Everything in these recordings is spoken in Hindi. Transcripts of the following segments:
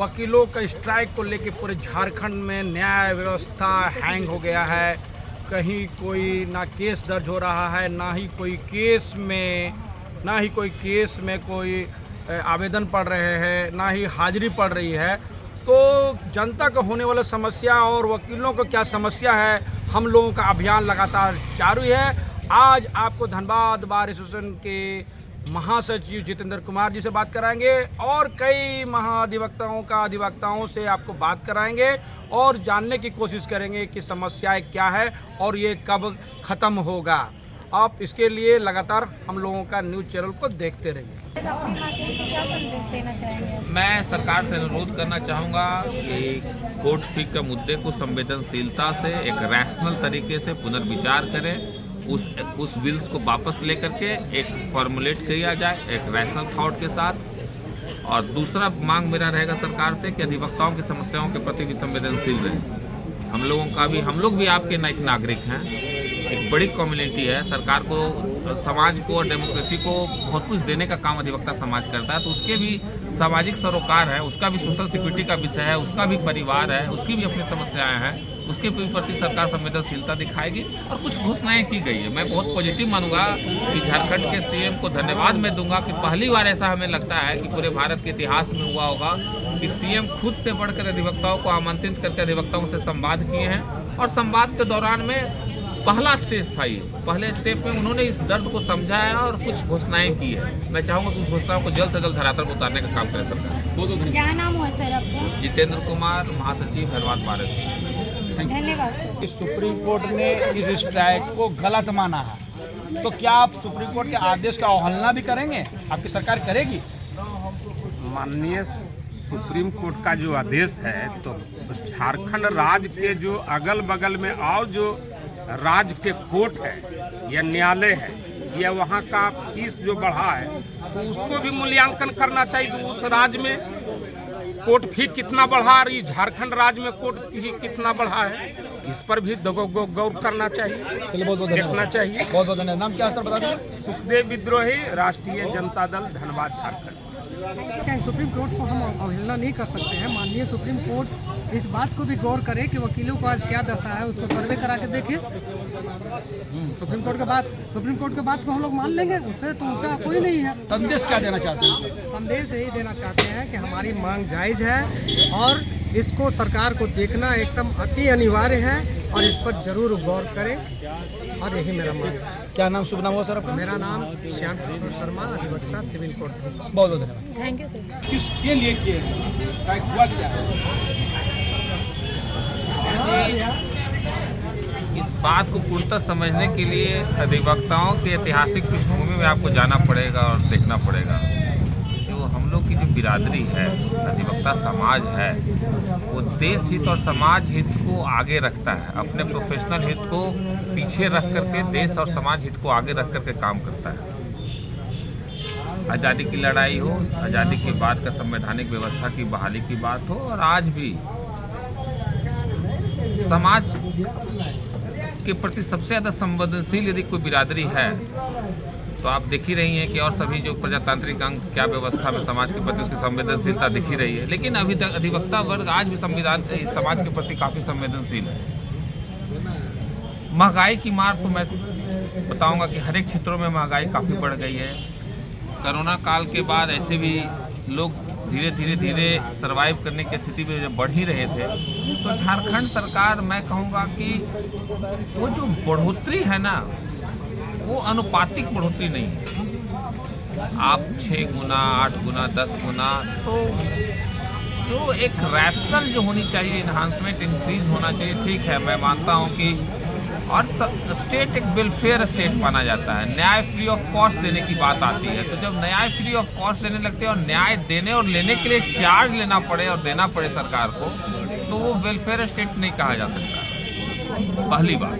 वकीलों का स्ट्राइक को लेकर पूरे झारखंड में न्याय व्यवस्था हैंग हो गया है। कहीं कोई ना केस दर्ज हो रहा है, ना ही कोई केस में कोई आवेदन पड़ रहे हैं, ना ही हाजिरी पड़ रही है। तो जनता को होने वाला समस्या और वकीलों को क्या समस्या है, हम लोगों का अभियान लगातार जारी है। आज आपको धनबाद बार एसोसिएशन के महासचिव जितेंद्र कुमार जी से बात कराएंगे और कई अधिवक्ताओं से आपको बात कराएंगे और जानने की कोशिश करेंगे कि समस्याएं क्या है और ये कब ख़त्म होगा। आप इसके लिए लगातार हम लोगों का न्यूज़ चैनल को देखते रहिए। अपने माध्यम से क्या संदेश देना चाहेंगे? मैं सरकार से अनुरोध करना चाहूँगा कि कोर्ट फी के मुद्दे को संवेदनशीलता से एक रैशनल तरीके से पुनर्विचार करें। उस बिल्स को वापस लेकर के एक फॉर्मुलेट किया जाए एक रैशनल थॉट के साथ। और दूसरा मांग मेरा रहेगा सरकार से कि अधिवक्ताओं की समस्याओं के प्रति भी संवेदनशील रहें। हम लोग भी आपके नए नागरिक हैं, एक बड़ी कम्युनिटी है। सरकार को, समाज को और डेमोक्रेसी को बहुत कुछ देने का काम अधिवक्ता समाज करता है, तो उसके भी सामाजिक सरोकार है, उसका भी सोशल सिक्योरिटी का विषय है, उसका भी परिवार है, उसकी भी अपनी समस्याएं हैं, उसके प्रति सरकार संवेदनशीलता दिखाएगी। और कुछ घोषणाएं की गई है, मैं बहुत पॉजिटिव मानूंगा कि झारखंड के सीएम को धन्यवाद मैं दूंगा कि पहली बार ऐसा हमें लगता है कि पूरे भारत के इतिहास में हुआ होगा कि सीएम खुद से बढ़कर अधिवक्ताओं को आमंत्रित करके अधिवक्ताओं से संवाद किए हैं। और संवाद के दौरान में पहला स्टेज था ये, पहले स्टेप में उन्होंने इस दर्द को समझा है और कुछ घोषणाएं की है। मैं चाहूँगा कि उस घोषणाओं को जल्द से जल्द धरातल पर उतारने का काम करे सरकार। क्या नाम हुआ सर आपका? जितेंद्र कुमार, महासचिव धनबाद बार एसोसिएशन। धन्यवाद सर। सुप्रीम कोर्ट ने इस स्ट्राइक को गलत माना है, तो क्या आप सुप्रीम कोर्ट के आदेश का अवहेलना भी करेंगे? आपकी सरकार करेगी? माननीय सुप्रीम कोर्ट का जो आदेश है, तो झारखंड राज्य के जो अगल बगल में और जो राज्य के कोर्ट है या न्यायालय है या वहाँ का फीस जो बढ़ा है, तो उसको भी मूल्यांकन करना चाहिए कि उस राज्य में कोर्ट फी कितना बढ़ा और ये झारखंड राज्य में कोर्ट फी कितना बढ़ा है, इस पर भी गौर करना चाहिए, देखना चाहिए। बहुत बहुत धन्यवाद। नाम क्या है सर, बता दीजिए। सुखदेव विद्रोही, राष्ट्रीय जनता दल, धनबाद, झारखंड। सुप्रीम कोर्ट को हम अवहेलना नहीं कर सकते हैं। माननीय सुप्रीम कोर्ट इस बात को भी गौर करे कि वकीलों को आज क्या दशा है, उसको सर्वे करा के देखे। सुप्रीम कोर्ट के बात को हम लोग मान लेंगे, उससे तो ऊंचा कोई नहीं है। संदेश क्या देना चाहते हैं? संदेश यही देना चाहते हैं कि हमारी मांग जायज़ है और इसको सरकार को देखना एकदम अति अनिवार्य है और इस पर जरूर गौर करें, और यही मेरा मांग है। क्या नाम, शुभ नाम हो सर आपका? मेरा नाम श्याम किशोर शर्मा, अधिवक्ता, सिविल कोर्ट। बहुत बहुत धन्यवाद। Thank you sir. किसके लिए किए हुआ क्या इस बात को पूर्णतः समझने के लिए अधिवक्ताओं के ऐतिहासिक पृष्ठभूमि में आपको जाना पड़ेगा और देखना पड़ेगा। जो हम लोग की जो बिरादरी है, अधिवक्ता समाज है, वो देश हित और समाज हित को आगे रखता है, अपने प्रोफेशनल हित को पीछे रख करके देश और समाज हित को आगे रख करके काम करता है। आज़ादी की लड़ाई हो, आज़ादी के बाद का संवैधानिक व्यवस्था की बहाली की बात हो, और आज भी समाज के प्रति सबसे ज़्यादा संवेदनशील यदि कोई बिरादरी है तो आप देख ही रही हैं कि और सभी जो प्रजातांत्रिक अंग क्या व्यवस्था में समाज के प्रति उसकी संवेदनशीलता दिख ही रही है। लेकिन अभी तक अधिवक्ता वर्ग आज भी समाज के प्रति काफ़ी संवेदनशील है। महंगाई की मार तो मैं बताऊंगा कि हर एक क्षेत्रों में महंगाई काफ़ी बढ़ गई है। कोरोना काल के बाद ऐसे भी लोग धीरे सरवाइव करने की स्थिति में जब बढ़ ही रहे थे, तो झारखंड सरकार, मैं कहूँगा कि वो जो बढ़ोतरी है ना, वो अनुपातिक बढ़ोतरी नहीं है। आप 6 गुना, 8 गुना, 10 गुना, तो जो एक रैशनल जो होनी चाहिए, इन्हांसमेंट, इंक्रीज होना चाहिए, ठीक है, मैं मानता हूँ कि और स्टेट एक वेलफेयर स्टेट माना जाता है। न्याय फ्री ऑफ कॉस्ट देने की बात आती है, तो जब न्याय फ्री ऑफ कॉस्ट देने लगते हैं और न्याय देने और लेने के लिए चार्ज लेना पड़े और देना पड़े सरकार को, तो वो वेलफेयर स्टेट नहीं कहा जा सकता। पहली बात।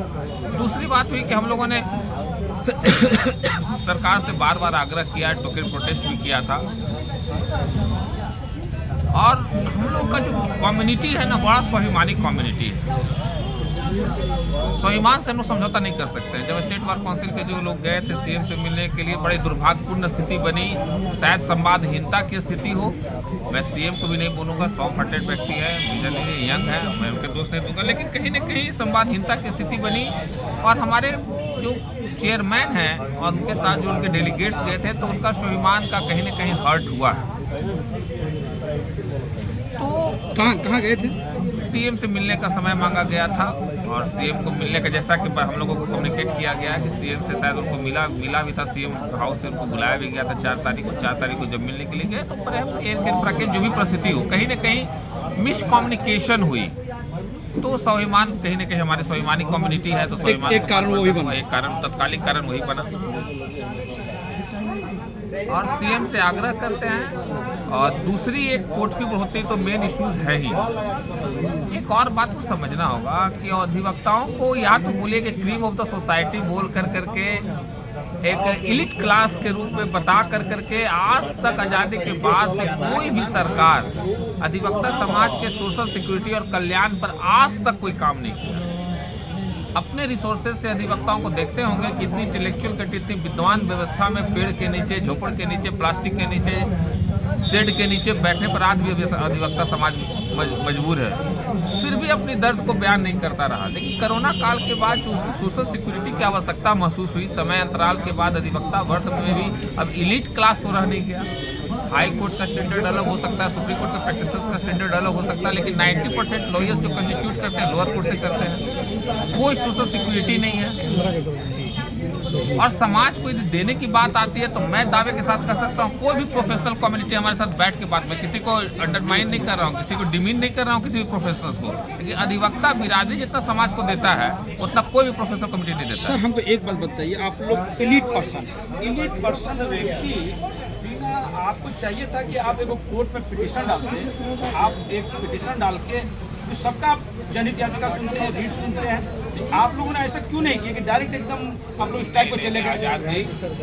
दूसरी बात हुई कि हम लोगों ने सरकार से बार बार आग्रह किया, टोकन प्रोटेस्ट भी किया था, और हम लोग का जो कम्युनिटी है ना, बड़ा स्वाभिमानी कम्युनिटी है। स्वाभिमान से हम लोग समझौता नहीं कर सकते हैं। जब स्टेट बार काउंसिल के जो लोग गए थे सीएम से मिलने के लिए, बड़ी दुर्भाग्यपूर्ण स्थिति बनी, शायद संवादहीनता की स्थिति हो। मैं सीएम को भी नहीं बोलूँगा, सॉफ्ट हार्टेड व्यक्ति है, विजनरी यंग है, मैं उनके दोस्त नहीं दूंगा, लेकिन कहीं न कहीं संवादहीनता की स्थिति बनी और हमारे जो चेयरमैन हैं और उनके साथ जो उनके डेलीगेट्स गए थे तो उनका स्वाभिमान का कहीं न कहीं हर्ट हुआ है। तो कहाँ गए थे? सीएम से मिलने का समय मांगा गया था और सीएम को मिलने का, जैसा कि हम लोगों को कम्युनिकेट किया गया है कि सीएम से शायद उनको मिला भी था, सीएम हाउस से उनको बुलाया भी गया था 4 तारीख को जब मिलने के लिए गए तो पर जो भी परिस्थिति हो, कहीं न कहीं मिसकम्युनिकेशन हुई। तो स्वाभिमान कहीं न कहीं हमारे स्वाभिमानी कम्युनिटी है तो स्वाभिमान एक कारण वो भी बना, एक कारण तत्कालिक कारण वही बना। और सीएम से आग्रह करते हैं और दूसरी एक कोर्ट फी बढ़ोतरी तो मेन इश्यूज है ही। एक और बात को समझना होगा कि अधिवक्ताओं को या तो बोलिए कि क्रीम ऑफ द सोसाइटी बोल करके एक इलिट क्लास के रूप में बता करके आज तक आज़ादी के बाद से कोई भी सरकार अधिवक्ता समाज के सोशल सिक्योरिटी और कल्याण पर आज तक कोई काम नहीं किया। अपने रिसोर्सेज से अधिवक्ताओं को देखते होंगे कि इतनी इंटेलेक्चुअल कटी, इतनी विद्वान व्यवस्था में पेड़ के नीचे, झोपड़ के नीचे, प्लास्टिक के नीचे, शेड के नीचे बैठने पर आज भी अधिवक्ता समाज मजबूर है, फिर भी अपनी दर्द को बयान नहीं करता रहा। लेकिन कोरोना काल के बाद जो उसकी सोशल सिक्योरिटी की आवश्यकता महसूस हुई, समय अंतराल के बाद अधिवक्ता वर्ग में भी अब इलीट क्लास तो रह नहीं गया। हाई कोर्ट का स्टैंडर्ड अलग हो सकता है, सुप्रीम कोर्ट का प्रैक्टिसेस का स्टैंडर्ड अलग हो सकता है, लेकिन 90% लॉयर्स जो कंस्टिट्यूट करते हैं लोअर कोर्ट से करते हैं, कोई सोशल सिक्योरिटी नहीं है। और समाज को यदि देने की बात आती है तो मैं दावे के साथ कह सकता हूँ कोई भी प्रोफेशनल कम्युनिटी हमारे साथ बैठ के बात, मैं किसी को अंडरमाइन नहीं कर रहा हूँ, किसी को डिमीन नहीं कर रहा हूँ, किसी भी प्रोफेशनल्स को, लेकिन अधिवक्ता बिरादरी जितना समाज को देता है उतना कोई भी प्रोफेशनल कम्युनिटी नहीं देता। सर हमको एक बात बताइए, आप लोग इलीट पर्सन व्यक्ति, आपको चाहिए था कि आप एक कोर्ट में पिटीशन डालते, आप एक पिटीशन डाल के सबका जनहित याचिका सुनते हैं, रीट सुनते हैं, आप लोगों ने ऐसा क्यों नहीं किया कि डायरेक्ट एकदम आप लोग स्ट्राइक को चले गए?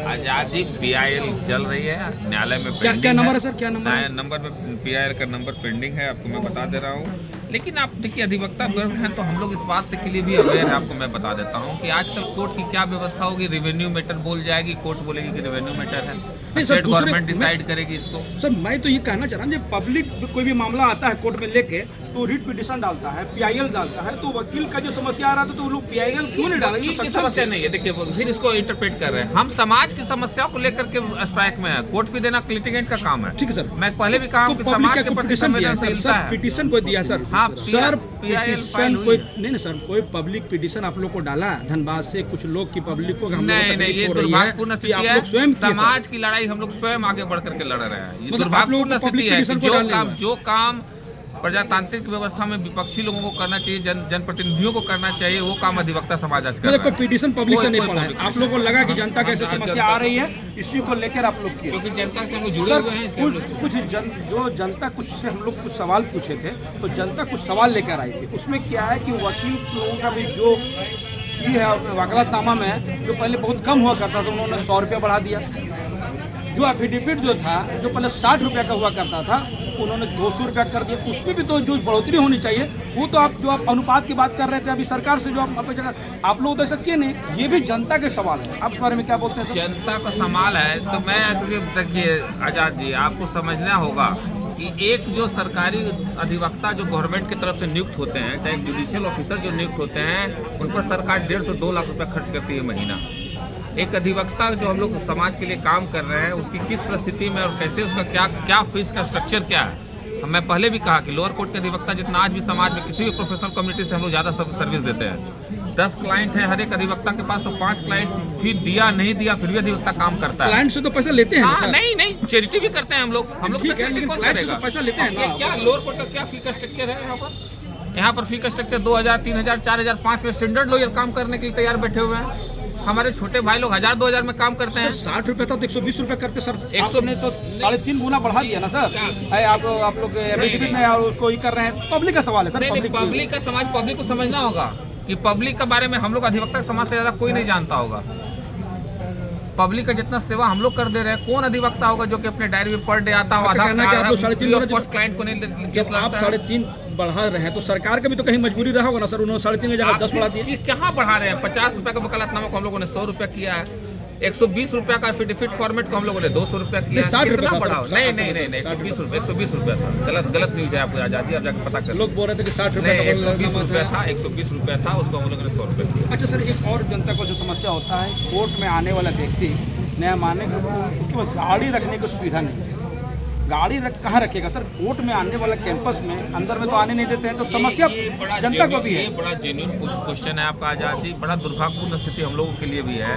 आजादी PIL चल रही है, न्यायालय में क्या नंबर है सर, क्या नंबर है? नंबर में PIL का नंबर पेंडिंग है, आपको मैं बता दे रहा हूँ। लेकिन आप देखिए अधिवक्ता वर्ग हैं तो हम लोग इस बात से के लिए भी अवेयर है, आपको मैं बता देता हूँ कि आजकल कोर्ट की क्या व्यवस्था होगी, रेवेन्यू मैटर बोल जाएगी, कोर्ट बोलेगी कि रेवेन्यू मैटर है, स्टेट गवर्नमेंट डिसाइड करेगी इसको। सर मैं तो ये कहना चाह रहा हूँ, जब पब्लिक कोई भी मामला आता है कोर्ट में लेके तो रिट पिटीशन डालता है, PIL डालता है, तो वकील का जो समस्या आ रहा था तो लोग PIL क्यों नहीं डालेंगे? तो समस्या नहीं है, देखिए फिर इसको इंटरप्रेट कर रहे हैं, हम समाज की समस्याओं को लेकर के स्ट्राइक में है, कोर्ट फी देना लिटिगेंट का काम है। ठीक है सर, मैं पहले भी कहा कि समाज के प्रति संवेदनशीलता है। पिटीशन को दिया सर, हाँ सर पिटीशन कोई नहीं ना सर, कोई पब्लिक पिटीशन आप लोग को डाला धनबाद से, कुछ लोग की पब्लिक को नहीं, ये दुर्भाग्यपूर्ण स्थिति है। समाज की लड़ाई हम लोग स्वयं आगे बढ़ करके लड़ रहे हैं, ये दुर्भाग्यपूर्ण स्थिति है कि जो काम प्रजातांत्रिक व्यवस्था में विपक्षी लोगों को करना चाहिए, जनप्रतिनिधियों को करना चाहिए, वो काम अधिवक्ता समाज आज कर रहा है। पिटीशन पब्लिक से नहीं पड़ा है, आप लोगों को लगा कि जनता कैसे समस्या आ रही है, इसी को लेकर आप लोग किए, क्योंकि जनता से हम जुड़े हुए हैं। कुछ जो जनता कुछ से हम लोग कुछ सवाल पूछे थे तो जनता कुछ सवाल लेकर आई थी, उसमें क्या है कि वकील लोगों का भी जो ये है वकालतनामा में जो पहले बहुत कम हुआ करता था उन्होंने 100 रुपया बढ़ा दिया, जो एफिडेविट जो था जो पहले 60 रुपये का हुआ करता था उन्होंने 200 रुपया कर दिया, उसमें भी तो जो बढ़ोतरी होनी चाहिए वो तो आप जो आप अनुपात की बात कर रहे थे अभी सरकार से जो आप लोग तो ऐसा किए नहीं, ये भी जनता के सवाल है, आप इस बारे में क्या बोलते हैं? जनता का सवाल है तो मैं देखिए आजाद जी आपको समझना होगा कि एक जो सरकारी अधिवक्ता जो गवर्नमेंट की तरफ से नियुक्त होते हैं, चाहे जुडिशियल ऑफिसर जो नियुक्त होते हैं, उन पर सरकार 1.5 से 2 लाख रुपया खर्च करती है महीना। एक अधिवक्ता जो हम लोग समाज के लिए काम कर रहे हैं उसकी किस परिस्थिति में और कैसे उसका क्या फीस का स्ट्रक्चर क्या है। मैं पहले भी कहा कि लोअर कोर्ट के अधिवक्ता जितना आज भी समाज में किसी भी प्रोफेशनल कम्युनिटी से हम लोग ज़्यादा सर्विस देते हैं। 10 क्लाइंट है हर एक अधिवक्ता के पास, तो 5 क्लाइंट फी दिया नहीं दिया फिर भी अधिवक्ता काम करता है। क्लाइंट से तो पैसा लेते हैं। हाँ, नहीं चैरिटी भी करते हैं हम लोग पैसा लेते हैं। क्या लोअर कोर्ट का क्या फी का स्ट्रक्चर है यहाँ पर फी का स्ट्रक्चर 2000, 3000, 4000, 5000 स्टैंडर्ड लॉयर काम करने के लिए तैयार बैठे हुए हैं। हमारे छोटे भाई लोग 1000-2000 में काम करते हैं। 60 रुपए था तो 120 रुपए करते सर, 100 ने तो 3.5 गुना बढ़ा दिया ना सर। आप लोग एफिडेविट में और उसको ही कर रहे हैं, पब्लिक का सवाल है सर। पब्लिक का समाज, पब्लिक को समझना होगा कि पब्लिक के बारे में हम लोग अधिवक्ता समाज से ज्यादा कोई नहीं जानता होगा। पब्लिक का जितना सेवा हम लोग कर दे रहे हैं, कौन अधिवक्ता होगा जो कि अपने डायरी में पर डे आता हो, आधा क्लाइंट को नहीं आप 3.5 बढ़ा रहे हैं तो सरकार का भी तो कहीं मजबूरी रहा होगा ना सर, उन्होंने 3.5 जगह 10 बढ़ा दिए। ये कहाँ बढ़ा रहे हैं? 50 रुपये का वकालतनामा को हम लोगों ने 100 रुपया किया है। 120 रुपया का एफिडेविट फॉर्मेट को हम लोगों ने 200 रुपया किया है। 60 कितना रुपये बढ़ा? नहीं 120 रुपया था। गलत न्यूज है, आपको आजादी आप जाकर पता कर लोग बोल रहे थे कि 60 रुपये नहीं, का 120 रुपया था, 120 रुपया था, उसको हम लोगों ने 100 रुपये किया। अच्छा सर, एक और जनता को जो समस्या होता है, कोर्ट में आने वाला व्यक्ति नया माने कि गाड़ी रखने की सुविधा नहीं है। गाड़ी कहाँ रखेगा सर? कोर्ट में आने वाला कैंपस में अंदर में तो आने नहीं देते हैं, तो समस्या जनता को भी है। ये बड़ा जेन्युइन क्वेश्चन है आपका आजादी। बड़ा दुर्भाग्यपूर्ण स्थिति हम लोगों के लिए भी है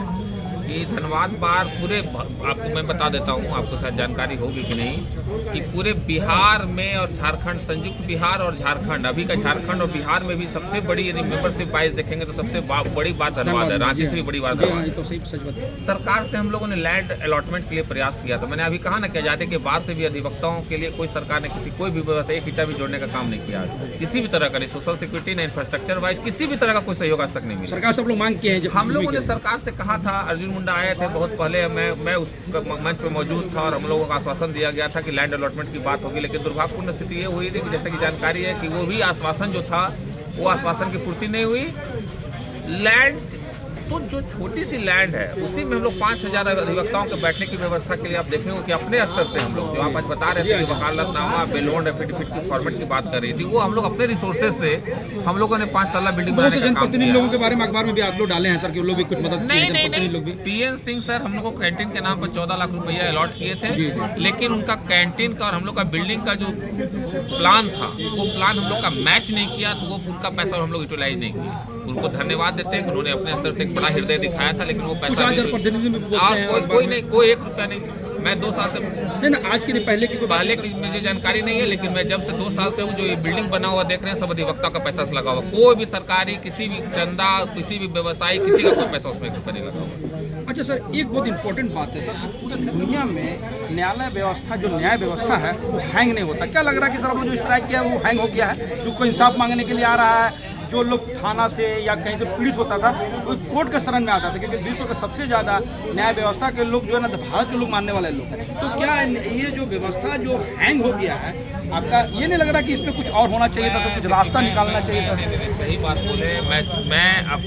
कि धनबाद बार पूरे, आपको मैं बता देता हूँ, आपको शायद जानकारी होगी कि नहीं, कि पूरे बिहार में और झारखंड, संयुक्त बिहार और झारखंड, अभी का झारखंड और बिहार में भी सबसे बड़ी यदि मेंबरशिप वाइज देखेंगे तो सबसे बड़ी बात धनबाद है। रांची से भी बड़ी बात धनबाद है। तो सही सच बात है। सरकार से हम लोगों ने लैंड अलॉटमेंट के लिए प्रयास किया था। मैंने अभी कहा ना कि आज़ादी के बाद से भी अधिवक्ताओं के लिए कोई सरकार ने कोई भी व्यवस्था एक ईंटा भी जोड़ने का काम नहीं किया। किसी भी तरह का नहीं, सोशल सिक्योरिटी नहीं, इंफ्रास्ट्रक्चर वाइज किसी भी तरह का कोई सहयोग आज तक नहीं मिला। सरकार सब लोग मांग किए हैं। हम लोगों ने सरकार से कहा था, अर्जुन मुंडा आए थे बहुत पहले, मैं उस मंच पर मौजूद था और हम लोगों को आश्वासन दिया गया था कि लैंड अलॉटमेंट की बात होगी। लेकिन दुर्भाग्यपूर्ण स्थिति ये हुई थी कि जैसे कि जानकारी है कि वो भी आश्वासन जो था वो आश्वासन की पूर्ति नहीं हुई। लैंड तो जो छोटी सी लैंड है उसी में हम लोग 5000 अधिवक्ताओं के बैठने की व्यवस्था के लिए आप देखेंगे कि अपने स्तर से हम लोग जो आप आज बता रहे थे कि वकालतनामा बेलोन्ड एफिडेविट की फॉर्मेट की बात कर रही थी, वो हम लोग अपने रिसोर्सेज से हम लोगों ने 5 तल्ला बिल्डिंग बनाने का काम किया। लोगों के बारे में अखबार में भी आप लोग डाले हैं सर कि वो लोग भी कुछ मदद नहीं। पीएन सिंह सर हम लोग को कैंटीन के नाम पर 14 लाख रुपया अलॉट किए थे, लेकिन उनका कैंटीन का और हम लोग का बिल्डिंग का जो प्लान था वो प्लान हम लोग का मैच नहीं किया, तो वो उनका पैसा हम लोग यूटिलाइज नहीं किया। उनको धन्यवाद देते हैं कि उन्होंने अपने स्तर से एक बड़ा हृदय दिखाया था, लेकिन वो पैसा कोई नहीं, कोई 1 रुपया नहीं। मैं 2 साल से ना, आज की नहीं पहले की मुझे जानकारी नहीं है, लेकिन मैं जब से 2 साल से हूँ, जो ये बिल्डिंग बना हुआ देख रहे हैं सब अधिवक्ता का पैसा से लगा हुआ। कोई भी सरकारी, किसी भी चंदा, किसी भी व्यवसायी, किसी का कोई पैसा उसमें 1 रुपया नहीं लगा हुआ। अच्छा सर, एक बहुत इंपॉर्टेंट बात है सर, पूरी दुनिया में न्यायालय व्यवस्था, जो न्याय व्यवस्था है वो हैंग नहीं होता। क्या लग रहा है कि सर आपने जो स्ट्राइक किया है वो हैंग हो गया है? जो कोई इंसाफ मांगने के लिए आ रहा है, जो लोग थाना से या कहीं से पीड़ित होता था वो कोर्ट के शरण में आता था, क्योंकि विश्व के सबसे ज़्यादा न्याय व्यवस्था के लोग जो है ना भारत के लोग मानने वाले लोग हैं। तो क्या ये जो व्यवस्था जो हैंग हो गया है, आपका ये नहीं लग रहा कि इसमें कुछ और होना चाहिए था, तो कुछ रास्ता निकालना चाहिए सर? सही बात बोले। मैं अब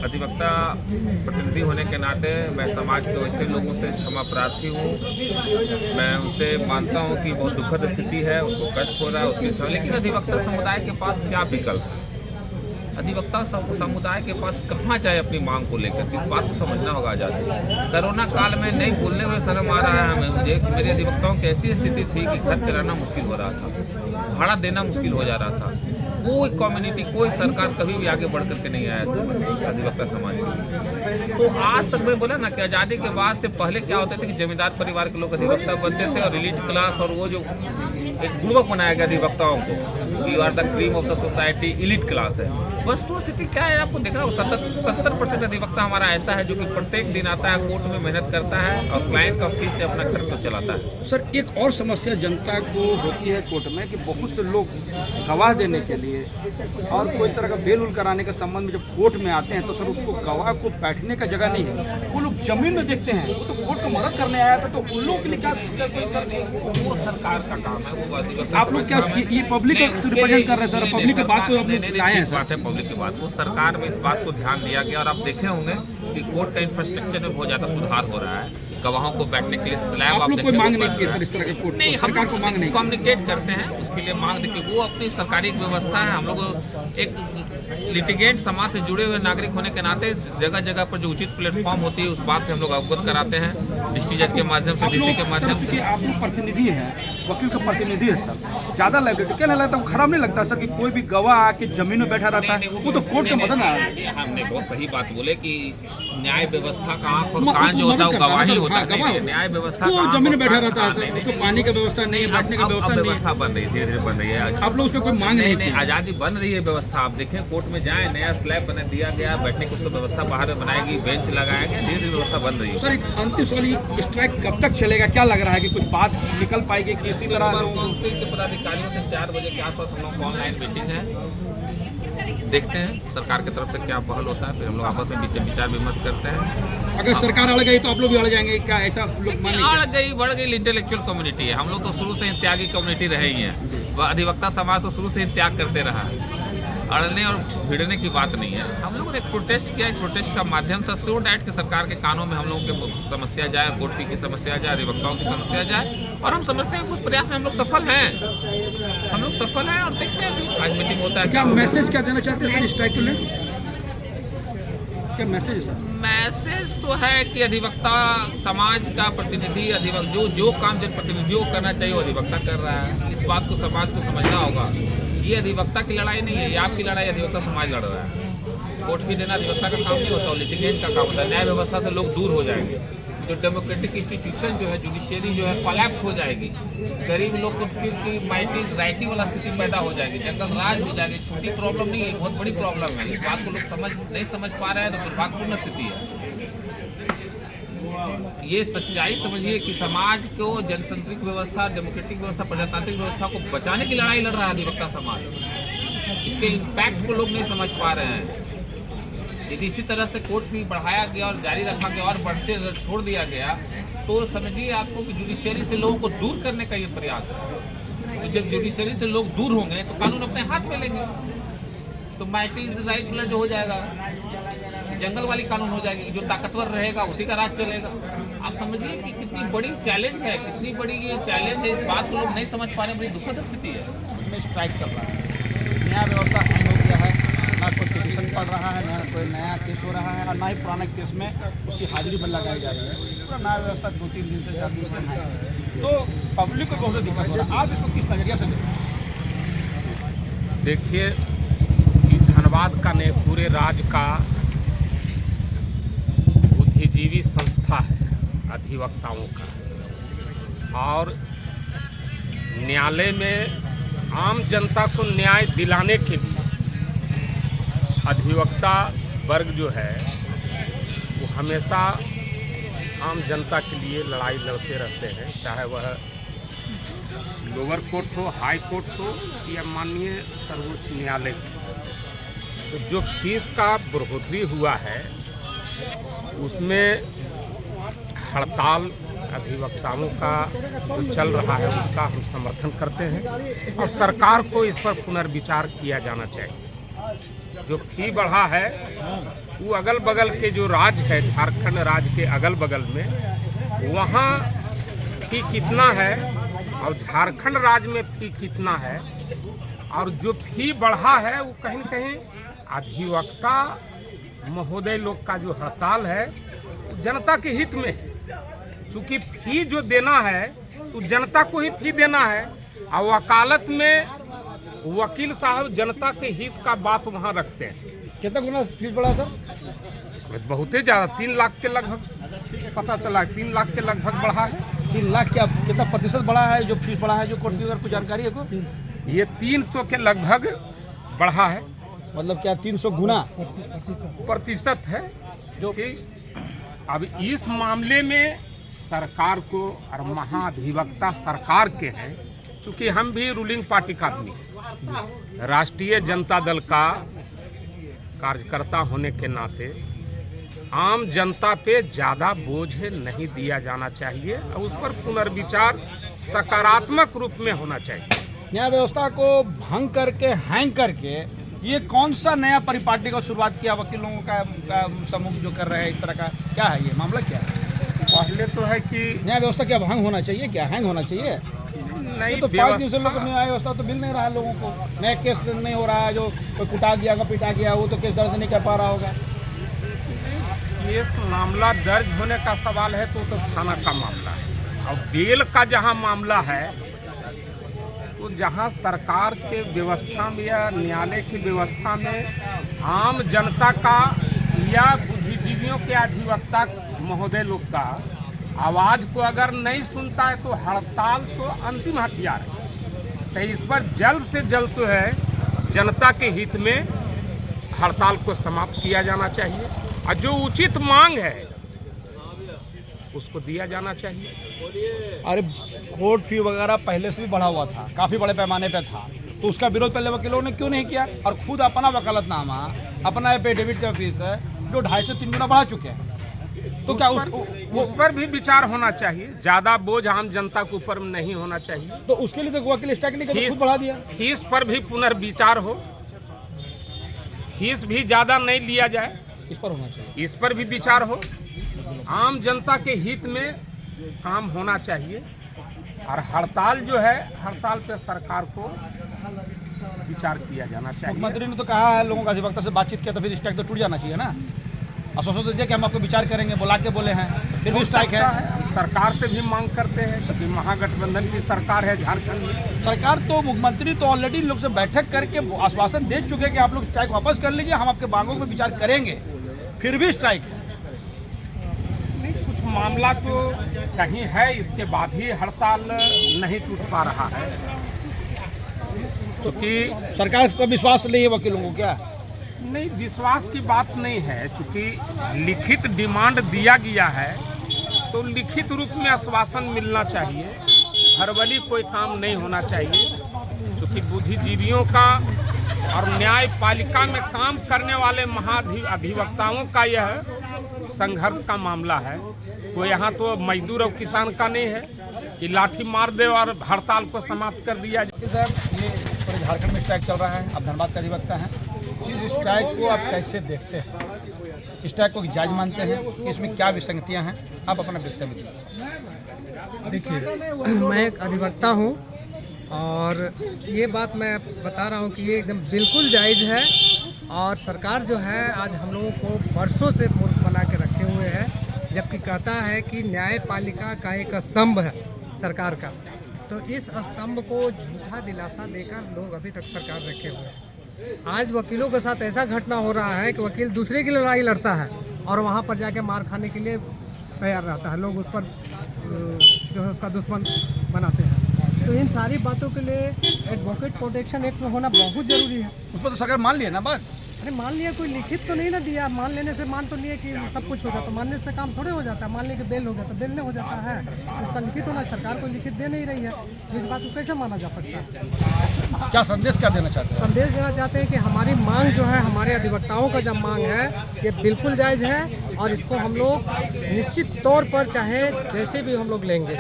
अधिवक्ता प्रतिनिधि होने के नाते मैं समाज के वैसे लोगों से क्षमा प्रार्थी हूँ। मैं उनसे मानता हूँ कि बहुत दुखद स्थिति है, उनको कष्ट हो रहा है उसके, लेकिन अधिवक्ता समुदाय के पास क्या विकल्प है? अधिवक्ता समुदाय के पास कहाँ जाए अपनी मांग को लेकर? इस बात को समझना होगा आजादी। कोरोना काल में नहीं बोलने में शर्म आ रहा है हमें, मुझे कि मेरे अधिवक्ताओं की ऐसी स्थिति थी कि घर चलाना मुश्किल हो रहा था, भाड़ा देना मुश्किल हो जा रहा था। कोई कम्युनिटी, कोई सरकार कभी भी आगे बढ़ करके नहीं आया अधिवक्ता समाज के। तो आज तक मैं बोला ना कि आज़ादी के बाद से पहले क्या होता था कि जमींदार परिवार के लोग अधिवक्ता बनते थे और एलीट क्लास, और वो जो एक गुणवक बनाया गया अधिवक्ताओं को, you are the cream of the society, elite class है। वस्तु स्थिति क्या है आपको देख रहा हूँ, 70% अधिवक्ता हमारा ऐसा है जो कि प्रत्येक दिन आता है, कोर्ट में मेहनत करता है और क्लाइंट का फीस से अपना खर्च को चलाता है। सर, एक और समस्या जनता को होती है कोर्ट में कि बहुत से लोग गवाह देने के लिए और कोई तरह का बेल उल कराने के संबंध में जब कोर्ट में आते हैं तो सर उसको गवाह को बैठने का जगह नहीं है, वो लोग जमीन में देखते हैं। वो तो कोर्ट को मदद करने आया था, तो उन लोगों के लिए क्या वो सरकार का काम है, वो अधिवक्ता। आप लोग क्या ये पब्लिक को रिप्रेजेंट कर रहे हैं सर? पब्लिक की बात को आप लोग लाए हैं सर? पब्लिक की बात को सरकार में इस बात को ध्यान दिया गया, और आप देखे होंगे कि कोर्ट का इंफ्रास्ट्रक्चर में बहुत ज़्यादा सुधार हो रहा है। गवाहों को बैठने के लिए स्लैब आप लोग कोई मांग नहीं की सर इस तरह के कोर्ट? नहीं, सरकार को मांग नहीं, कम्युनिकेट करते हैं उसके लिए मांग देखिए, वो अपनी सरकारी व्यवस्था है। हम लोग एक लिटिगेंट समाज से जुड़े हुए नागरिक होने के नाते जगह जगह पर जो उचित प्लेटफॉर्म होती है उस बात से हम लोग अवगत कराते हैं, डिस्ट्रिक्ट जज के माध्यम से, डीसी के माध्यम से। आप लोग प्रतिनिधि हैं, वकील का प्रतिनिधि है सर, ज़्यादा लाइबिलिटी क्या नहीं लगता, खराब नहीं लगता सर कि कोई भी गवाह आके जमीन में बैठा रहता है? वो तो कोर्ट का मदद है। हमने बहुत सही बात बोले कि न्याय व्यवस्था का आँख और कान जो होता है वो गवाही होता है। न्याय व्यवस्था वो जमीन में बैठा रहता है सर, उसको पानी की व्यवस्था नहीं है, बैठने की व्यवस्था बन रही है, धीरे धीरे बन रही है। आप लोग उसमें कोई मांग नहीं, आज़ादी बन रही है व्यवस्था। आप देखें कोर्ट में जाए, नया स्लैब बना दिया गया, बैठने की उसको व्यवस्था बाहर में बनाएगी, बेंच लगाया गया, धीरे धीरे व्यवस्था बन रही है। सर, एक अंतिम सवाल, स्ट्राइक कब तक चलेगा? क्या लग रहा है कि कुछ बात निकल पाएगी कि इसी तरह के पदाधिकारियों से 4 बजे के आसपास हम लोग ऑनलाइन मीटिंग है, देखते हैं सरकार की तरफ से क्या पहल होता है, फिर हम लोग आपस में विचार विमर्श करते हैं। अगर सरकार अड़ गई तो आप लोग भी अड़ जाएंगे क्या, ऐसा लोग मान अड़ गई बढ़ गई इंटेलेक्चुअल कम्युनिटी है, हम लोग तो शुरू से ही त्यागी कम्युनिटी रहे ही हैं। अधिवक्ता समाज तो शुरू से ही त्याग करते रहा है, अड़ने और भिड़ने की बात नहीं है। हम लोगों ने एक प्रोटेस्ट किया, एक प्रोटेस्ट का माध्यम था सो डैट कि सरकार के कानों में हम लोगों की समस्या जाए, कोर्ट फी की समस्या जाए, अधिवक्ताओं की समस्या जाए, और हम समझते हैं कि उस प्रयास में हम लोग सफल हैं, हम लोग सफल हैं। और देखते हैं फिर आज मीटिंग होता है क्या मैसेज क्या देना चाहते हैं सर स्ट्राइक को लेकर, क्या मैसेज है सर? मैसेज तो है कि अधिवक्ता समाज का प्रतिनिधि, जो काम जनप्रतिनिधियों को करना चाहिए वो अधिवक्ता कर रहा है। इस बात को समाज को समझना होगा। ये अधिवक्ता की लड़ाई नहीं है, ये आपकी लड़ाई, अधिवक्ता समाज लड़ रहा है। कोर्ट फी देना अधिवक्ता का काम नहीं होता, लिटिगेंट का काम होता है। न्याय व्यवस्था से लोग दूर हो जाएंगे, जो डेमोक्रेटिक इंस्टीट्यूशन जो है, जुडिशियरी जो है कोलैप्स हो जाएगी, गरीब लोग को फिर की माइटी राइटी वाला स्थिति पैदा हो जाएगी, जंगल राज हो जाएगी। छोटी प्रॉब्लम नहीं है, बहुत बड़ी प्रॉब्लम है। इस बात को लोग नहीं समझ पा रहे हैं, तो दुर्भाग्यपूर्ण स्थिति है। ये सच्चाई समझिए कि समाज को जनतांत्रिक व्यवस्था, डेमोक्रेटिक व्यवस्था, प्रजातांत्रिक व्यवस्था को बचाने की लड़ाई लड़ रहा है अधिवक्ता समाज। इसके इम्पैक्ट को लोग नहीं समझ पा रहे हैं। यदि इसी तरह से कोर्ट फी बढ़ाया गया और जारी रखा गया और बढ़ते छोड़ दिया गया तो समझिए आपको कि जुडिशरी से लोगों को दूर करने का ये प्रयास है। तो जब जुडिशरी से लोग दूर होंगे तो कानून अपने हाथ में लेंगे, तो माइटी राइट वाला जो हो जाएगा, जंगल वाली कानून हो जाएगी, जो ताकतवर रहेगा उसी का राज चलेगा। आप समझिए कि कितनी बड़ी चैलेंज है, कितनी बड़ी ये चैलेंज है। इस बात को लोग नहीं समझ पा रहे, बड़ी दुखद स्थिति है। में स्ट्राइक चल रहा है, न्याय व्यवस्था हैंग हो गया है, ना कोई पिटीशन पड़ रहा है, ना कोई नया केस हो रहा है, और ना ही पुराने केस में उसकी हाजिरी पर लगाई जा रही है। पूरा न्याय व्यवस्था 2-3 दिन से 4 दिन से है, तो पब्लिक को बहुत दिक्कत हो रहा है। आप इसको किस नज़रिया से देखिए, धनबाद का नहीं, पूरे राज्य का बुद्धिजीवी संस्था है अधिवक्ताओं का, और न्यायालय में आम जनता को न्याय दिलाने के लिए अधिवक्ता वर्ग जो है वो हमेशा आम जनता के लिए लड़ाई लड़ते रहते हैं, चाहे वह लोअर कोर्ट हो, हाई कोर्ट हो या माननीय सर्वोच्च न्यायालय। तो जो फीस का बढ़ोतरी हुआ है उसमें हड़ताल अधिवक्ताओं का जो चल रहा है उसका हम समर्थन करते हैं, और सरकार को इस पर पुनर्विचार किया जाना चाहिए। जो फी बढ़ा है वो अगल बगल के जो राज्य है, झारखंड राज्य के अगल बगल में, वहाँ फी कितना है और झारखंड राज्य में फी कितना है, और जो फी बढ़ा है वो कहीं न कहीं अधिवक्ता महोदय लोग का जो हड़ताल है जनता के हित में है। चूँकि फी जो देना है तो जनता को ही फी देना है, और वकालत में वकील साहब जनता के हित का बात वहाँ रखते हैं। कितना गुना फीस बढ़ा सर? इसमें बहुत ही ज़्यादा 3 लाख के लगभग पता चला, 3 लाख के लगभग बढ़ा है। 3 लाख क्या, कितना प्रतिशत बढ़ा है जो फीस बढ़ा है, जो कोर्ट फी अगर कोई जानकारी है को? ये 300 के लगभग बढ़ा है। मतलब क्या 300 गुना प्रतिशत है, जो कि अब इस मामले में सरकार को, और महाधिवक्ता सरकार के हैं, चूँकि हम भी रूलिंग पार्टी का आदमी हैं, राष्ट्रीय जनता दल का कार्यकर्ता होने के नाते आम जनता पे ज़्यादा बोझ नहीं दिया जाना चाहिए, और उस पर पुनर्विचार सकारात्मक रूप में होना चाहिए। न्याय व्यवस्था को भंग करके, हैंग करके, ये कौन सा नया परिपाटी का शुरुआत किया वकीलों का समूह जो कर रहे हैं इस तरह का? क्या है ये मामला, क्या है? पहले तो है कि न्याय व्यवस्था क्या भंग होना चाहिए, क्या हैंग होना चाहिए? नहीं, तो 5 दिन से लोग न्याय व्यवस्था तो मिल नहीं रहा है लोगों को, नया केस नहीं हो रहा है, जो कोई कुटा गया का पिटा गया वो तो केस दर्ज नहीं कर पा रहा होगा। केस मामला दर्ज होने का सवाल है तो थाना का मामला है, और बेल का जहां मामला है तो जहां सरकार के व्यवस्था में या न्यायालय की व्यवस्था में आम जनता का या बुद्धिजीवियों के अधिवक्ता महोदय लोग का आवाज़ को अगर नहीं सुनता है तो हड़ताल तो अंतिम हथियार है। तो इस पर जल्द से जल्द तो है जनता के हित में हड़ताल को समाप्त किया जाना चाहिए, और जो उचित मांग है उसको दिया जाना चाहिए। अरे कोर्ट फी वगैरह पहले से भी बढ़ा हुआ था, काफ़ी बड़े पैमाने पे था, तो उसका विरोध पहले वकीलों ने क्यों नहीं किया? और खुद अपना वकालतनामा, अपना एफिडेविट का फीस है जो 2.5 से 3 गुना बढ़ा चुके हैं। तो क्या उस पर भी विचार होना चाहिए। ज्यादा बोझ आम जनता के ऊपर नहीं होना चाहिए। तो उसके लिए तो वकील स्ट्राइक नहीं कर, खुद बढ़ा दिया। फीस पर भी पुनर्विचार हो, फीस भी ज्यादा नहीं लिया जाए, इस पर होना चाहिए, इस पर भी विचार हो। आम जनता के हित में काम होना चाहिए। और हड़ताल जो है, हड़ताल पे सरकार को विचार किया जाना चाहिए। मुख्यमंत्री ने तो कहा है, लोगों का अधिवक्ता से बातचीत किया तो फिर स्ट्राइक तो टूट जाना चाहिए ना। आश्वासन तो दिया कि हम आपको विचार करेंगे, बुला के बोले हैं, फिर भी स्ट्राइक है। हम सरकार से भी मांग करते हैं, क्योंकि महागठबंधन की सरकार है झारखंड में। सरकार तो, मुख्यमंत्री तो ऑलरेडी लोग से बैठक करके आश्वासन दे चुके हैं कि आप लोग स्ट्राइक वापस कर लीजिए, हम आपके मांगों पर विचार करेंगे, फिर भी स्ट्राइक है। नहीं, कुछ मामला तो कहीं है, इसके बाद ही हड़ताल नहीं टूट पा रहा है। क्योंकि सरकार पर विश्वास नहीं है वकीलों को क्या? नहीं, विश्वास की बात नहीं है। चूंकि लिखित डिमांड दिया गया है तो लिखित रूप में आश्वासन मिलना चाहिए। हड़बड़ी कोई काम नहीं होना चाहिए। क्योंकि बुद्धिजीवियों का और न्यायपालिका में काम करने वाले महाधिवक्ताओं का यह संघर्ष का मामला है। कोई यहाँ तो मजदूर और किसान का नहीं है कि लाठी मार दे और हड़ताल को समाप्त कर दिया जाए। सर, ये पूरे झारखंड में स्ट्राइक चल रहा है, आप धनबाद का अधिवक्ता हैं, इस स्ट्राइक को आप कैसे देखते हैं? स्ट्राइक को जायज मानते हैं? इसमें क्या विसंगतियां हैं? आप अपना वक्तव्य दीजिए। देखिए, मैं एक अधिवक्ता हूँ और ये बात मैं बता रहा हूँ कि ये एकदम बिल्कुल जायज़ है। और सरकार जो है आज हम लोगों को वर्षों से मूर्ख बना के रखे हुए है, जबकि कहता है कि न्यायपालिका का एक स्तंभ है सरकार का। तो इस स्तंभ को झूठा दिलासा देकर लोग अभी तक सरकार रखे हुए हैं। आज वकीलों के साथ ऐसा घटना हो रहा है कि वकील दूसरे की लड़ाई लड़ता है और वहाँ पर जाके मार खाने के लिए तैयार रहता है। लोग उस पर जो है उसका दुश्मन बनाते हैं। तो इन सारी बातों के लिए एडवोकेट प्रोटेक्शन एक्ट में होना बहुत ज़रूरी है। उस पर तो सरकार मान लिया ना बात। अरे मान लिया, कोई लिखित तो नहीं ना दिया। मान लेने से मान तो लिए कि सब कुछ हो जाता, मानने से काम थोड़े हो जाता है। मान ले कि बेल हो गया तो बेल नहीं हो जाता है, उसका लिखित होना। सरकार को लिखित दे नहीं रही है, इस बात को कैसे माना जा सकता है? क्या संदेश क्या देना चाहते हैं? संदेश देना चाहते हैं कि हमारी मांग जो है, हमारे अधिवक्ताओं का जब मांग है, ये बिल्कुल जायज़ है और इसको हम लोग निश्चित तौर पर चाहे जैसे भी हम लोग लेंगे।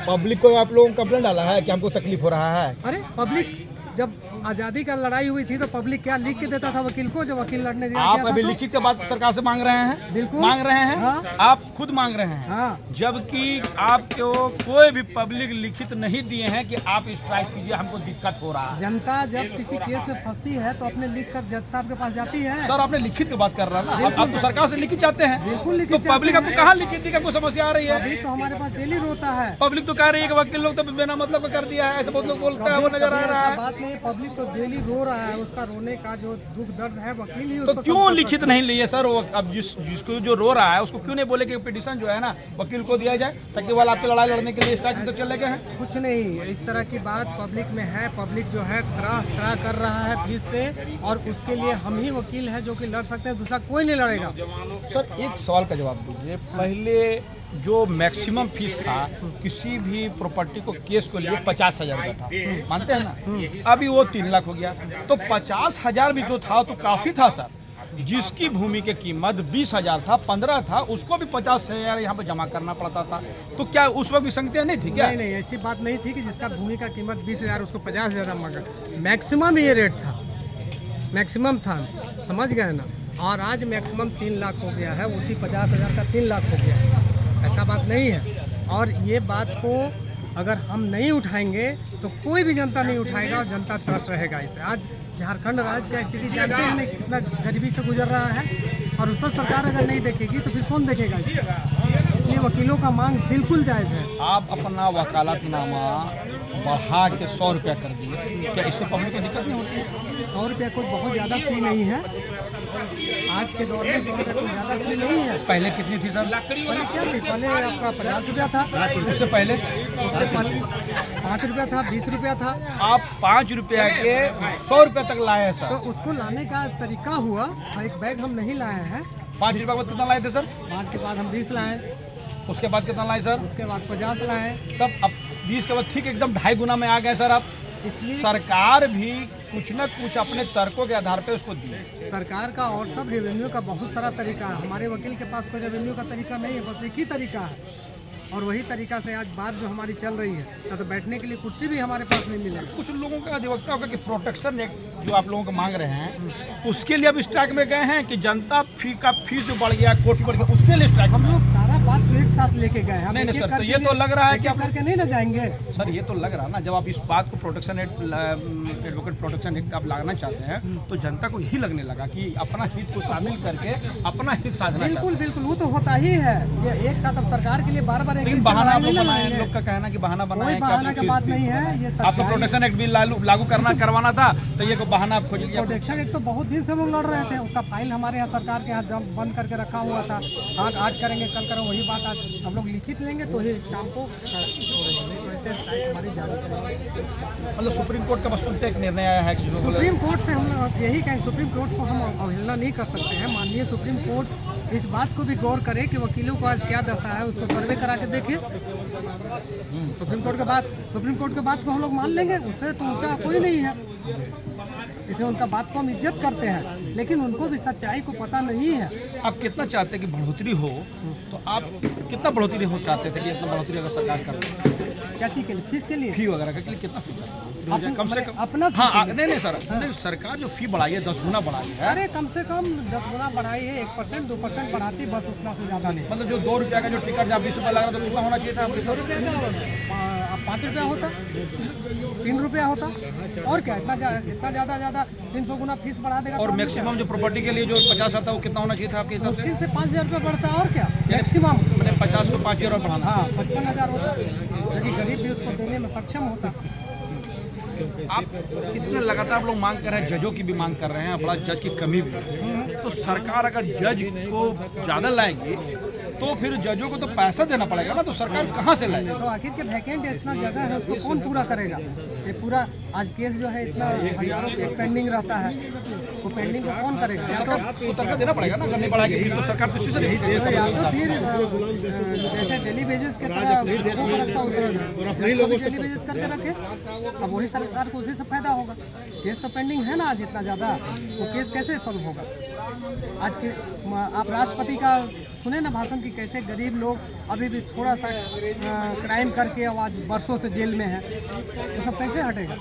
पब्लिक को आप लोगों को कंप्लेंट डाला है कि हमको तकलीफ हो रहा है? अरे पब्लिक, जब आज़ादी का लड़ाई हुई थी तो पब्लिक क्या लिख के देता था वकील को, जब वकील लड़ने गया आप था अभी तो? लिखित के बाद सरकार से मांग रहे हैं? बिल्कुल मांग रहे हैं। हाँ। आप खुद मांग रहे हैं। हाँ। जबकि आपको कोई भी पब्लिक लिखित नहीं दिए हैं कि आप स्ट्राइक कीजिए, हमको दिक्कत हो रहा है। जनता जब किसी केस में फंसती है तो अपने लिख कर जज साहब के पास जाती है। सर, आपने लिखित की बात कर रहा है ना, आप तो सरकार से लिखित चाहते हैं। बिल्कुल लिखित तो चाहते पब्लिक आपको हैं। कहाँ लिखित दी कि आपको समस्या आ रही है? पब्लिक तो हमारे पास डेली रोता है। पब्लिक तो कह रही है कि वकील लोग तो बिना मतलब का कर दिया है, ऐसे बहुत लोग बोलते हैं, वो नजर आ रहा ऐसा है। बात नहीं, पब्लिक तो डेली रो रहा है। उसका रोने का जो दुख दर्द है वकील ही तो उसको क्यों समझ लिखित सकता है। नहीं लिए सर? वो अब जिसको जो रो रहा है उसको क्यों नहीं बोले कि पिटीशन जो है ना वकील को दिया जाए, ताकि वो आपकी लड़ाई लड़ने के लिए स्ट्राइक तो चले गए हैं? कुछ नहीं, इस तरह की बात पब्लिक में है। पब्लिक जो है त्राह त्राह कर रहा है फीस से, और उसके लिए हम ही वकील हैं जो कि लड़ सकते हैं, दूसरा कोई नहीं लड़ेगा। सर, एक सवाल का जवाब दीजिए। पहले जो मैक्सिमम फीस था किसी भी प्रॉपर्टी को केस को लिए 50,000 रुपये था, मानते हैं ना? अभी वो 3 लाख हो गया। तो 50,000 भी जो था तो काफ़ी था सर। जिसकी भूमि की कीमत 20,000 था, 15 था, उसको भी 50,000 यहाँ पे जमा करना पड़ता था। तो क्या उस वक्त विसंगतियाँ नहीं थी क्या? नहीं नहीं, ऐसी बात नहीं थी कि जिसका भूमि का कीमत 20,000 उसको 50,000 मगर मैक्सिमम ये रेट था, मैक्सिमम था, समझ गए ना? और आज मैक्सिमम 3 लाख हो गया है, उसी 50,000 का 3 लाख हो गया है। ऐसा बात नहीं है। और ये बात को अगर हम नहीं उठाएंगे तो कोई भी जनता नहीं उठाएगा और जनता त्रस्त रहेगा इसे। आज झारखंड राज्य का स्थिति जानते हैं नहीं, कितना गरीबी से गुजर रहा है, और उस पर सरकार अगर नहीं देखेगी तो फिर कौन देखेगा इसको? इसलिए वकीलों का मांग बिल्कुल जायज़ है। आप अपना वकालतनामा बढ़ा के 100 रुपया कर दिए, क्या इससे पब्लिक को दिक्कत नहीं होती है? 100 रुपया कोई बहुत ज़्यादा फी नहीं है। आज के दौर में 100 रुपया कोई ज़्यादा फी नहीं है। पहले कितनी थी सर? पहले क्या थी? पहले आपका 50 रुपया था, उससे पहले उसके पहले 5 रुपया था, 20 रुपया था। आप 5 रुपया के 100 रुपया तक लाए हैं तो सर। उसको लाने का तरीका हुआ, एक बैग हम नहीं लाए हैं। 5 रुपया के बाद कितना लाए थे सर? 5 के बाद हम 20 लाए, उसके बाद कितना लाए सर? उसके बाद 50 लाए। तब अब 20 के बाद ठीक एकदम 2.5 गुना में आ गए सर आप। इसलिए सरकार भी कुछ न कुछ अपने तर्कों के आधार पे उसको दी। सरकार का और सब रेवेन्यू का बहुत सारा तरीका है। हमारे वकील के पास कोई रेवेन्यू का तरीका नहीं है, बस एक ही तरीका है और वही तरीका से आज बात जो हमारी चल रही है, तो बैठने के लिए कुर्सी भी हमारे पास नहीं मिलेगी। कुछ लोगों का अधिवक्ता होगा कि प्रोटेक्शन एक्ट जो आप लोगों को मांग रहे हैं उसके लिए अब स्ट्राइक में गए हैं कि जनता फीस जो बढ़ गया, कोर्ट बढ़ गया, उसके लिए स्ट्राइक। हम लोग सारा बात को एक साथ लेके गए हैं। नहीं नहीं सर, तो ये तो लग रहा है कि आप करके नहीं ना जाएंगे सर, ये तो लग रहा है ना, जब आप इस बात को protection act, advocate protection act आप लाना चाहते हैं तो जनता को यही लगने लगा कि अपना हित को शामिल करके अपना हित साधना बिल्कुल बिल्कुल, वो तो होता ही है। ये एक साथ अब सरकार के लिए बार बार एक लेकिन बहाना आप लोग बनाए, लोग का कहना कि बहाना बनाए। कोई बहाना की बात नहीं है, ये आपको प्रोटेक्शन एक्ट भी लागू करवाना था तो ये को बहाना आप खोज लिया। प्रोटेक्शन एक्ट तो बहुत दिन से लोग लड़ रहे थे, उसका फाइल हमारे यहाँ सरकार के यहाँ बंद करके रखा हुआ था। आज करेंगे कल करेंगे, वही बात आज हम लोग लिखित लेंगे तो ही इस काम को छोड़ेंगे। तो ऐसे स्ट्राइक हमारी जारी करेंगे। मतलब सुप्रीम कोर्ट का बस उनसे एक निर्णय आया है कि सुप्रीम कोर्ट से हम लोग यही कहेंगे, सुप्रीम कोर्ट को हम अवहेलना नहीं कर सकते हैं। माननीय सुप्रीम कोर्ट इस बात को भी गौर करे कि वकीलों को आज क्या दशा है, उसको सर्वे करा के देखे। सुप्रीम कोर्ट के बात को हम लोग मान लेंगे, उससे तो ऊंचा कोई नहीं है। इसलिए उनका बात को हम इज्जत करते हैं, लेकिन उनको भी सच्चाई को पता नहीं है। आप कितना चाहते हैं कि बढ़ोतरी हो, तो आप कितना बढ़ोतरी हो चाहते थे कि इतना बढ़ोतरी अगर सरकार कर क्या चीज़ के लिए? फीस के लिए, फी वगैरह के लिए कितना फी कम से कम अपना हाँ नहीं सर, नहीं सरकार जो फी बढ़ाई है 10 गुना बढ़ाई है। अरे कम से कम 10 गुना बढ़ाई है, 1% 2% बढ़ाती, बस उतना से ज़्यादा नहीं। मतलब जो 2 रुपया का जो टिकट जब 20 रुपया लगा तो कितना होना चाहिए था? 2 रुपये का 5 रुपया होता, 3 रुपया होता, और क्या इतना ज़्यादा 300 गुना फीस बढ़ा देगा। और मैक्सिमम जो प्रॉपर्टी के लिए जो 50 आता है वो कितना होना चाहिए था आपके हिसाब से? मुश्किल से 5,000 रुपये बढ़ता, और क्या मैक्सिमम। मैंने 50 को 5 और बढ़ाना। हाँ 55,000 होता, लेकिन गरीब भी उसको देने में सक्षम होता। आप इतने लगातार आप लोग मांग कर रहे हैं, जजों की भी मांग कर रहे हैं, बड़ा जज की कमी भी है, तो सरकार अगर जज को ज़्यादा लाएगी तो फिर जजों को तो पैसा देना पड़ेगा ना, तो सरकार कहाँ से लाएगी? तो आखिर के वैकेंट इतना जगह है, उसको कौन पूरा करेगा? ये पूरा आज केस जो है इतना हजारों केस पेंडिंग रहता है, वो पेंडिंग को कौन करेगा? सरकार को तनख्वाह देना पड़ेगा ना, अगर नहीं बढ़ाएगी तो सरकार तो इसी से नहीं दे या तो फिर जैसे डेली बेसिस की तरह लोगों को रखता है, डेली बेसिस करके रखे, अब वही सरकार को उसी से फायदा होगा। केस तो पेंडिंग है ना आज इतना ज़्यादा, वो केस कैसे सॉल्व होगा? आज के आप राष्ट्रपति का सुने ना भाषण कि कैसे गरीब लोग अभी भी थोड़ा सा क्राइम करके अब आज वर्षों से जेल में है, वो सब कैसे हटेगा?